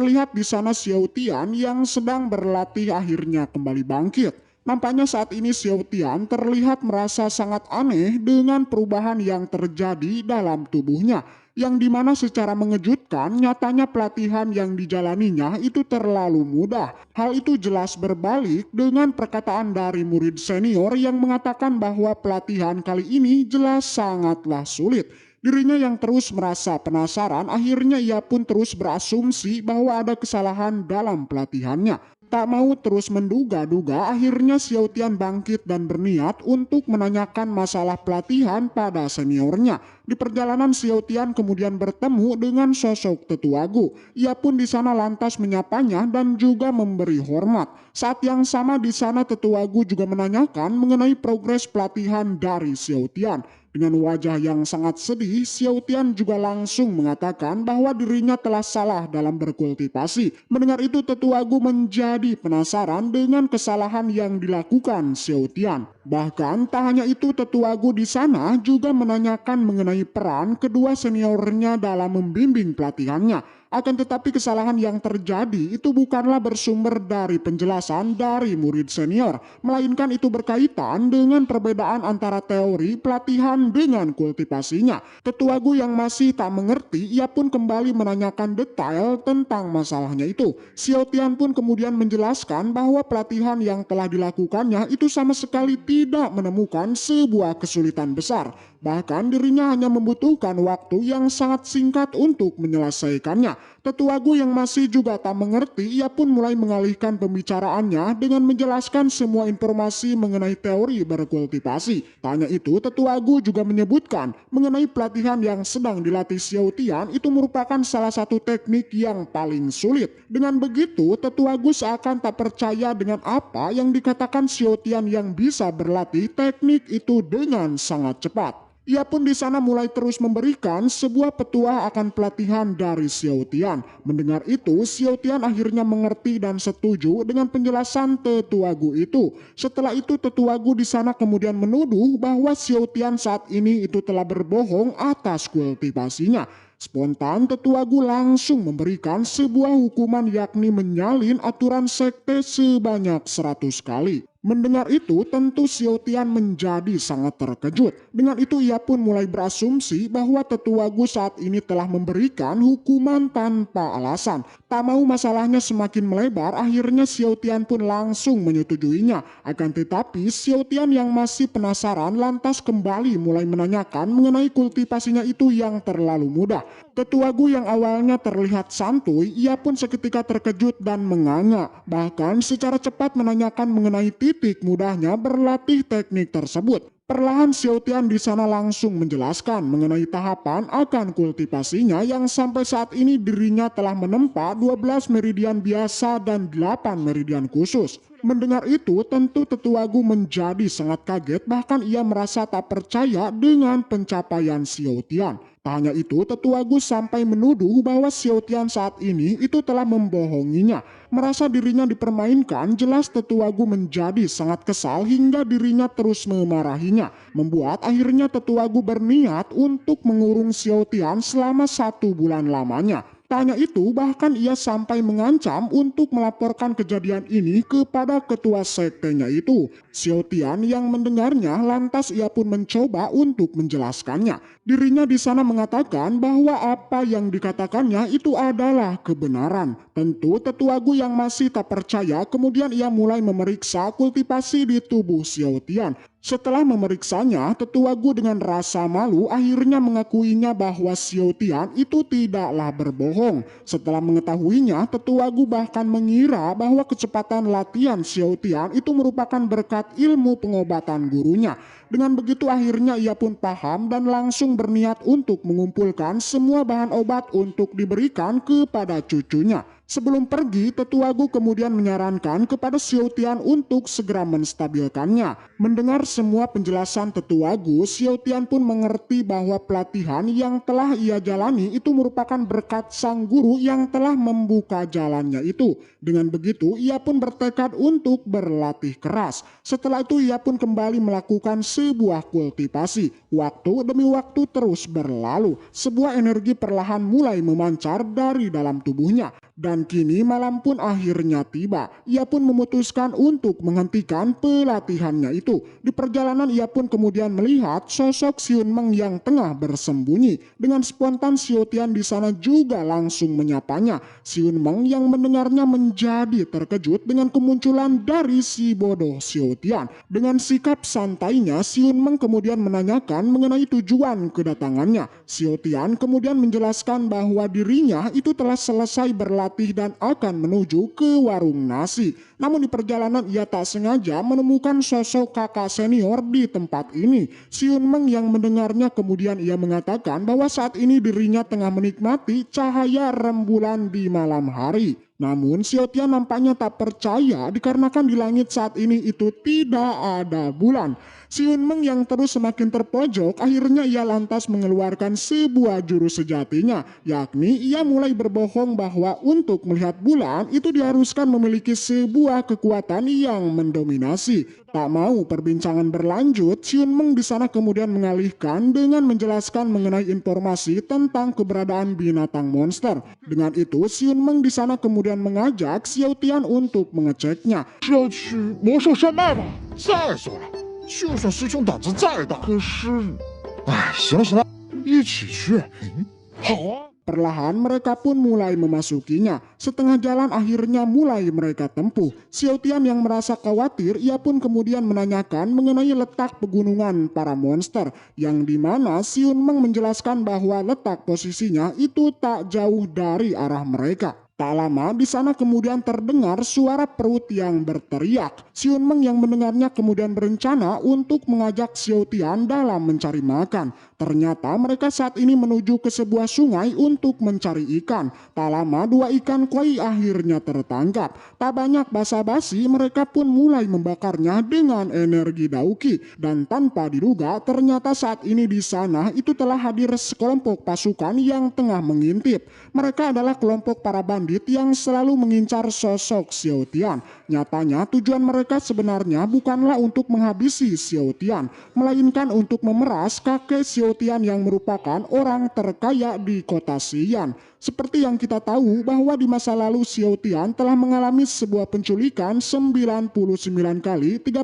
Terlihat di sana Xiao Tian yang sedang berlatih akhirnya kembali bangkit. Nampaknya saat ini Xiao Tian terlihat merasa sangat aneh dengan perubahan yang terjadi dalam tubuhnya. Yang dimana secara mengejutkan nyatanya pelatihan yang dijalaninya itu terlalu mudah. Hal itu jelas berbalik dengan perkataan dari murid senior yang mengatakan bahwa pelatihan kali ini jelas sangatlah sulit. Dirinya yang terus merasa penasaran, akhirnya ia pun terus berasumsi bahwa ada kesalahan dalam pelatihannya. Tak mau terus menduga-duga, akhirnya Xiao Tian bangkit dan berniat untuk menanyakan masalah pelatihan pada seniornya. Di perjalanan Xiao Tian kemudian bertemu dengan sosok Tetua Gu. Ia pun di sana lantas menyapanya dan juga memberi hormat. Saat yang sama di sana Tetua Gu juga menanyakan mengenai progres pelatihan dari Xiao Tian. Dengan wajah yang sangat sedih, Xiao Tian juga langsung mengatakan bahwa dirinya telah salah dalam berkultivasi. Mendengar itu Tetua Gu menjadi penasaran dengan kesalahan yang dilakukan Xiao Tian. Bahkan tak hanya itu, Tetua Gu di sana juga menanyakan mengenai peran kedua seniornya dalam membimbing pelatihannya. Akan tetapi kesalahan yang terjadi itu bukanlah bersumber dari penjelasan dari murid senior, melainkan itu berkaitan dengan perbedaan antara teori pelatihan dengan kultivasinya. Tetua Gu yang masih tak mengerti, ia pun kembali menanyakan detail tentang masalahnya itu. Xiao Tian pun kemudian menjelaskan bahwa pelatihan yang telah dilakukannya itu sama sekali tidak menemukan sebuah kesulitan besar. Bahkan dirinya hanya membutuhkan waktu yang sangat singkat untuk menyelesaikannya. Tetua Gu yang masih juga tak mengerti, ia pun mulai mengalihkan pembicaraannya dengan menjelaskan semua informasi mengenai teori berkultivasi. Tanya itu, Tetua Gu juga menyebutkan mengenai pelatihan yang sedang dilatih Xiao Tian itu merupakan salah satu teknik yang paling sulit. Dengan begitu, Tetua Gu seakan tak percaya dengan apa yang dikatakan Xiao Tian yang bisa berlatih teknik itu dengan sangat cepat. Ia pun di sana mulai terus memberikan sebuah petua akan pelatihan dari Xiao Tian. Mendengar itu, Xiao Tian akhirnya mengerti dan setuju dengan penjelasan Tetua Gu itu. Setelah itu, Tetua Gu di sana kemudian menuduh bahwa Xiao Tian saat ini itu telah berbohong atas kultivasinya. Spontan Tetua Gu langsung memberikan sebuah hukuman, yakni menyalin aturan sekte sebanyak 100 kali. Mendengar itu tentu Xiao Tian menjadi sangat terkejut. Dengan itu ia pun mulai berasumsi bahwa Tetua Gu saat ini telah memberikan hukuman tanpa alasan. Tak mau masalahnya semakin melebar, akhirnya Xiao Tian pun langsung menyetujuinya. Akan tetapi Xiao Tian yang masih penasaran lantas kembali mulai menanyakan mengenai kultivasinya itu yang terlalu mudah. Tetua Gu yang awalnya terlihat santuy, ia pun seketika terkejut dan menganga. Bahkan secara cepat menanyakan mengenai titik mudahnya berlatih teknik tersebut. Perlahan Xiao Tian di sana langsung menjelaskan mengenai tahapan akan kultivasinya yang sampai saat ini dirinya telah menempa 12 meridian biasa dan 8 meridian khusus. Mendengar itu tentu Tetua Gu menjadi sangat kaget, bahkan ia merasa tak percaya dengan pencapaian Xiao Tian. Tak hanya itu, Tetua Gu sampai menuduh bahwa Xiao Tian saat ini itu telah membohonginya. Merasa dirinya dipermainkan, jelas Tetua Gu menjadi sangat kesal hingga dirinya terus memarahinya. Membuat akhirnya Tetua Gu berniat untuk mengurung Xiao Tian selama 1 bulan lamanya. Tanya itu bahkan ia sampai mengancam untuk melaporkan kejadian ini kepada ketua sektenya itu. Xiao Tian yang mendengarnya lantas ia pun mencoba untuk menjelaskannya. Dirinya di sana mengatakan bahwa apa yang dikatakannya itu adalah kebenaran. Tentu Tetua Gu yang masih tak percaya kemudian ia mulai memeriksa kultivasi di tubuh Xiao Tian. Setelah memeriksanya, Tetua Gu dengan rasa malu akhirnya mengakuinya bahwa Xiao Tian itu tidaklah berbohong. Setelah mengetahuinya, Tetua Gu bahkan mengira bahwa kecepatan latihan Xiao Tian itu merupakan berkat ilmu pengobatan gurunya. Dengan begitu akhirnya ia pun paham dan langsung berniat untuk mengumpulkan semua bahan obat untuk diberikan kepada cucunya. Sebelum pergi, Tetua Gu kemudian menyarankan kepada Xiao Tian untuk segera menstabilkannya. Mendengar semua penjelasan Tetua Gu, Xiao Tian pun mengerti bahwa pelatihan yang telah ia jalani itu merupakan berkat sang guru yang telah membuka jalannya itu. Dengan begitu, ia pun bertekad untuk berlatih keras. Setelah itu ia pun kembali melakukan sebuah kultivasi. Waktu demi waktu terus berlalu. Sebuah energi perlahan mulai memancar dari dalam tubuhnya. Dan kini malam pun akhirnya tiba. Ia pun memutuskan untuk menghentikan pelatihannya itu. Di perjalanan ia pun kemudian melihat sosok Xiun Meng yang tengah bersembunyi. Dengan spontan Xiao Tian di sana juga langsung menyapanya. Xiun Meng yang mendengarnya menjadi terkejut dengan kemunculan dari si bodoh Xiao Tian. Dengan sikap santainya, Xiun Meng kemudian menanyakan mengenai tujuan kedatangannya. Xiao Tian kemudian menjelaskan bahwa dirinya itu telah selesai berlatih dan akan menuju ke warung nasi. Namun di perjalanan ia tak sengaja menemukan sosok kakak senior di tempat ini. Xiun Meng yang mendengarnya kemudian ia mengatakan bahwa saat ini dirinya tengah menikmati cahaya rembulan di malam hari. Namun Xiao Tian nampaknya tak percaya dikarenakan di langit saat ini itu tidak ada bulan. Xiun Meng yang terus semakin terpojok, akhirnya ia lantas mengeluarkan sebuah jurus sejatinya, yakni ia mulai berbohong bahwa untuk melihat bulan itu diharuskan memiliki sebuah kekuatan yang mendominasi. Tak mau perbincangan berlanjut, Xiun Meng di sana kemudian mengalihkan dengan menjelaskan mengenai informasi tentang keberadaan binatang monster. Dengan itu, Xiun Meng di sana kemudian mengajak Xiao Tian untuk mengeceknya. 是要去魔兽山脉吗？再说了，就算师兄胆子再大，可是，哎，行了行了，一起去。好啊。 Perlahan mereka pun mulai memasukinya. Setengah jalan akhirnya mulai mereka tempuh. Xiao Tian yang merasa khawatir, ia pun kemudian menanyakan mengenai letak pegunungan para monster. Yang dimana Xiun Meng menjelaskan bahwa letak posisinya itu tak jauh dari arah mereka. Tak lama di sana kemudian terdengar suara perut yang berteriak. Xiun Meng yang mendengarnya kemudian berencana untuk mengajak Xiao Tian dalam mencari makan. Ternyata mereka saat ini menuju ke sebuah sungai untuk mencari ikan. Tak lama dua ikan koi akhirnya tertangkap. Tak banyak basa-basi mereka pun mulai membakarnya dengan energi dauki. Dan tanpa diduga ternyata saat ini di sana itu telah hadir sekelompok pasukan yang tengah mengintip. Mereka adalah kelompok para bandit yang selalu mengincar sosok Xiao Tian. Nyatanya tujuan mereka sebenarnya bukanlah untuk menghabisi Xiao Tian, melainkan untuk memeras kakek Xiao Tian yang merupakan orang terkaya di kota Xi'an. Seperti yang kita tahu bahwa di masa lalu Xiao Tian telah mengalami sebuah penculikan 99 kali, 32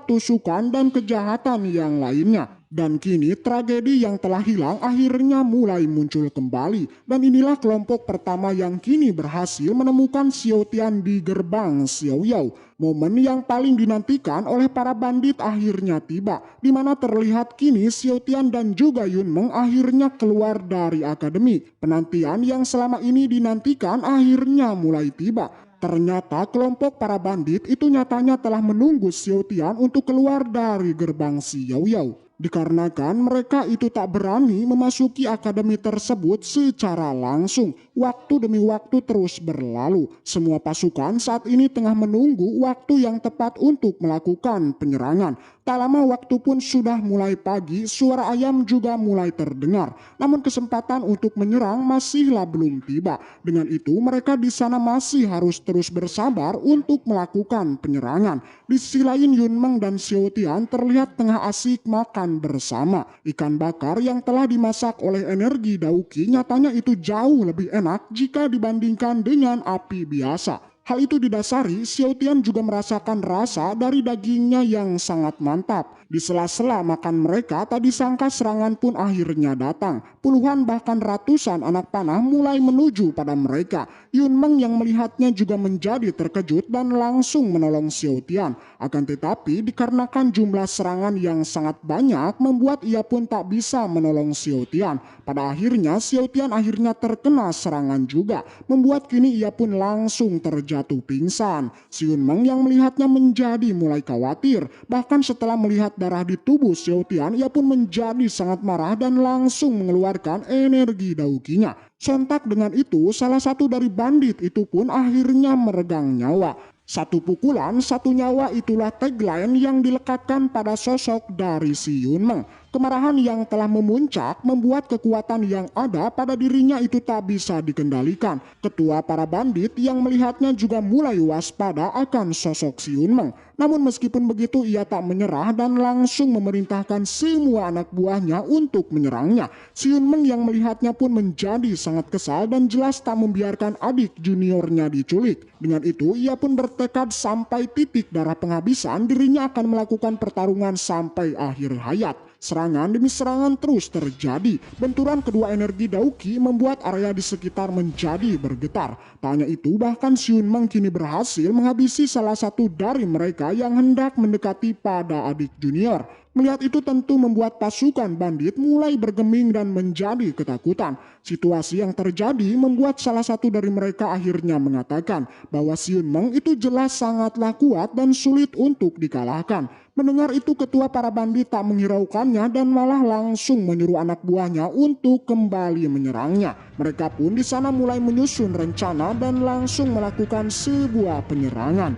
tusukan dan kejahatan yang lainnya. Dan kini tragedi yang telah hilang akhirnya mulai muncul kembali. Dan inilah kelompok pertama yang kini berhasil menemukan Xiao Tian di gerbang Xiaoyao. Momen yang paling dinantikan oleh para bandit akhirnya tiba, di mana terlihat kini Xiao Tian dan juga Yun Meng akhirnya keluar dari akademi. Penantian yang selama ini dinantikan akhirnya mulai tiba. Ternyata kelompok para bandit itu nyatanya telah menunggu Xiao Tian untuk keluar dari gerbang Xiaoyao. Dikarenakan mereka itu tak berani memasuki akademi tersebut secara langsung. Waktu demi waktu terus berlalu. Semua pasukan saat ini tengah menunggu waktu yang tepat untuk melakukan penyerangan. Tak lama waktu pun sudah mulai pagi, suara ayam juga mulai terdengar. Namun kesempatan untuk menyerang masihlah belum tiba. Dengan itu mereka di sana masih harus terus bersabar untuk melakukan penyerangan. Di sisi lain Yun Meng dan Xiao Tian terlihat tengah asik makan bersama. Ikan bakar yang telah dimasak oleh energi dauki nyatanya itu jauh lebih enak jika dibandingkan dengan api biasa. Hal itu didasari Xiao Tian juga merasakan rasa dari dagingnya yang sangat mantap. Di sela-sela makan mereka tak disangka serangan pun akhirnya datang. Puluhan bahkan ratusan anak panah mulai menuju pada mereka. Yun Meng yang melihatnya juga menjadi terkejut dan langsung menolong Xiao Tian. Akan tetapi dikarenakan jumlah serangan yang sangat banyak membuat ia pun tak bisa menolong Xiao Tian. Pada akhirnya Xiao Tian akhirnya terkena serangan juga. Membuat kini ia pun langsung terjatuh pingsan. Yun Meng yang melihatnya menjadi mulai khawatir. Bahkan setelah melihat darah di tubuh Xiao Tian, ia pun menjadi sangat marah dan langsung mengeluarkan energi daukinya. Sontak dengan itu, salah satu dari bandit itu pun akhirnya meregang nyawa. Satu pukulan, satu nyawa itulah tagline yang dilekatkan pada sosok dari si Yun Meng. Kemarahan yang telah memuncak membuat kekuatan yang ada pada dirinya itu tak bisa dikendalikan. Ketua para bandit yang melihatnya juga mulai waspada akan sosok Si Yunmeng. Namun meskipun begitu ia tak menyerah dan langsung memerintahkan semua anak buahnya untuk menyerangnya. Si Yunmeng yang melihatnya pun menjadi sangat kesal dan jelas tak membiarkan adik juniornya diculik. Dengan itu ia pun bertekad sampai titik darah penghabisan dirinya akan melakukan pertarungan sampai akhir hayat. Serangan demi serangan terus terjadi. Benturan kedua energi Dauki membuat area di sekitar menjadi bergetar. Tak hanya itu, bahkan Si Yunmeng kini berhasil menghabisi salah satu dari mereka yang hendak mendekati pada adik junior. Melihat itu tentu membuat pasukan bandit mulai bergeming dan menjadi ketakutan. Situasi yang terjadi membuat salah satu dari mereka akhirnya mengatakan bahwa Si Yunmeng itu jelas sangatlah kuat dan sulit untuk dikalahkan. Mendengar itu ketua para bandit tak menghiraukannya dan malah langsung menyuruh anak buahnya untuk kembali menyerangnya. Mereka pun di sana mulai menyusun rencana dan langsung melakukan sebuah penyerangan.